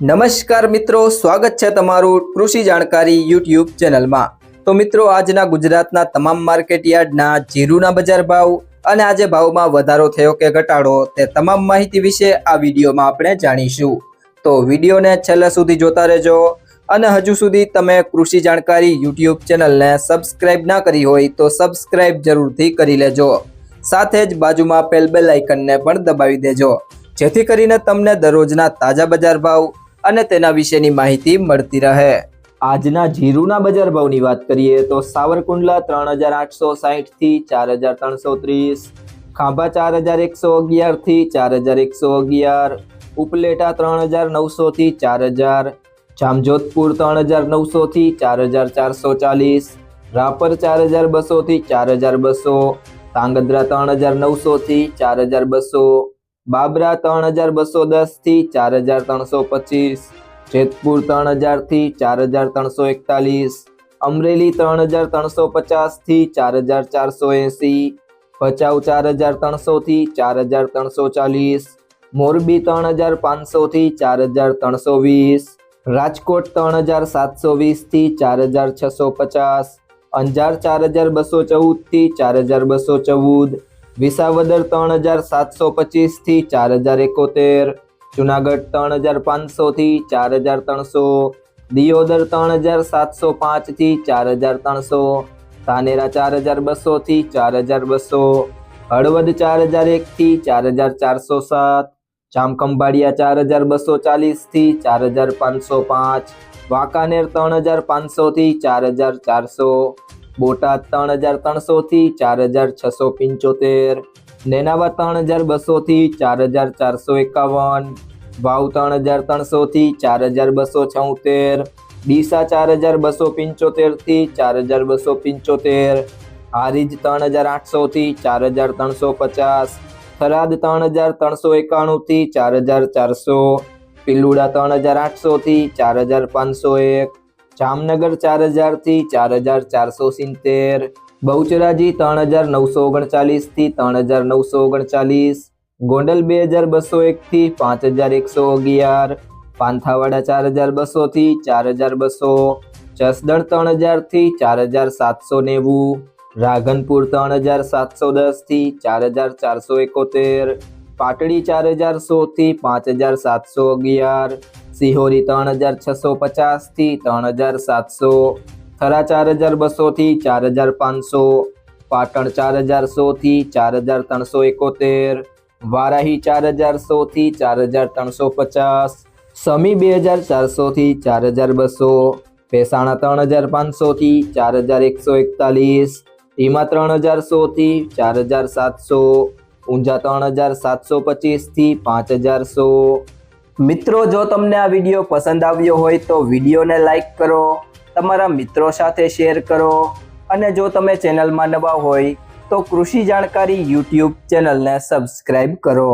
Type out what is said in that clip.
નમસ્કાર મિત્રો, સ્વાગત છે તમારું કૃષિ જાણકારી યુટ્યુબ ચેનલમાં। તો મિત્રો, આજના ગુજરાતના તમામ માર્કેટ યાર્ડના જીરુના બજાર ભાવ અને આજે ભાવમાં વધારો થયો કે ઘટાડો તે તમામ માહિતી વિશે આ વિડીયોમાં આપણે જાણીશું। તો વિડીયોને છેલ્લે સુધી જોતા રહેજો અને હજુ સુધી તમે કૃષિ જાણકારી યુટ્યુબ ચેનલને સબસ્ક્રાઇબ ના કરી હોય તો સબસ્ક્રાઇબ જરૂરથી કરી લેજો। સાથે જ બાજુમાં આપેલ બેલ આઇકનને પણ દબાવી દેજો, જેથી કરીને તમને દરરોજના તાજા બજાર ભાવ અને તેના વિશેની માહિતી મળતી રહે। આજના જીરુના બજાર ભાવની વાત કરીએ તો સાવરકુંડલા 3860 થી 4330, ખાંભા 4111 થી 4111, ઉપલેટા 3900 થી 4000, જામજોધપુર 3900 થી 4440, રાપર 4200 થી 4200, તાંગધ્રા 3900 થી 4200, બાબરા 3210 થી 4325, જેતપુર 3000 થી 4341, અમરેલી 3350 થી 4480, ભચાઉ 4300 થી 4340, મોરબી 3500 થી 4320, રાજકોટ 3720 થી 4650, અંજાર 4214 થી 4214, વિસાવદર 3725 થી 4071, જુનાગઢ 3500 થી 4300, દિયોદર 3705 થી 4300, ધાનેરા 4200 થી 4200, હળવદ 4001 થી 4407, જામખંભાળિયા 4240 થી 4505, વાંકાનેર 3500 થી 4400, બોટાદ 3300 થી 4675, નેનાવા 3200 થી 4451, વાવ 3300 થી 4276, ડીસા 4275 થી 4275, હારીજ 3800 થી 4350, થરાદ 3391 થી 4400, પિલુડા 3800 થી 4501, જામનગર 4000 થી 4470, બહુચરાજી 3939 થી 3939, ગોંડલ 2201 થી 5111, પાંથાવાડા 4200 થી 4200, જસદણ 3000 થી 4790, રાધનપુર 3710 થી 4471, પાટડી 4100 થી 5711, સિહોરી 3650 થી 3700, થરા 4200 થી 4500, પાટણ 4100 થી 4371, વારાહી 4100 થી 4350, સમી 2400 થી 4200, ભેસાણા 3500 થી 4141, ઈમા 3100 થી 4700, ઊંઝા 3725 થી 5100। મિત્રો, જો તમને આ વિડીયો પસંદ આવ્યો હોય તો વિડીયોને લાઈક કરો, તમારા મિત્રો સાથે શેર કરો અને જો તમે ચેનલમાં નવા હોય તો કૃષિ જાણકારી યુટ્યુબ ચેનલને સબસ્ક્રાઇબ કરો।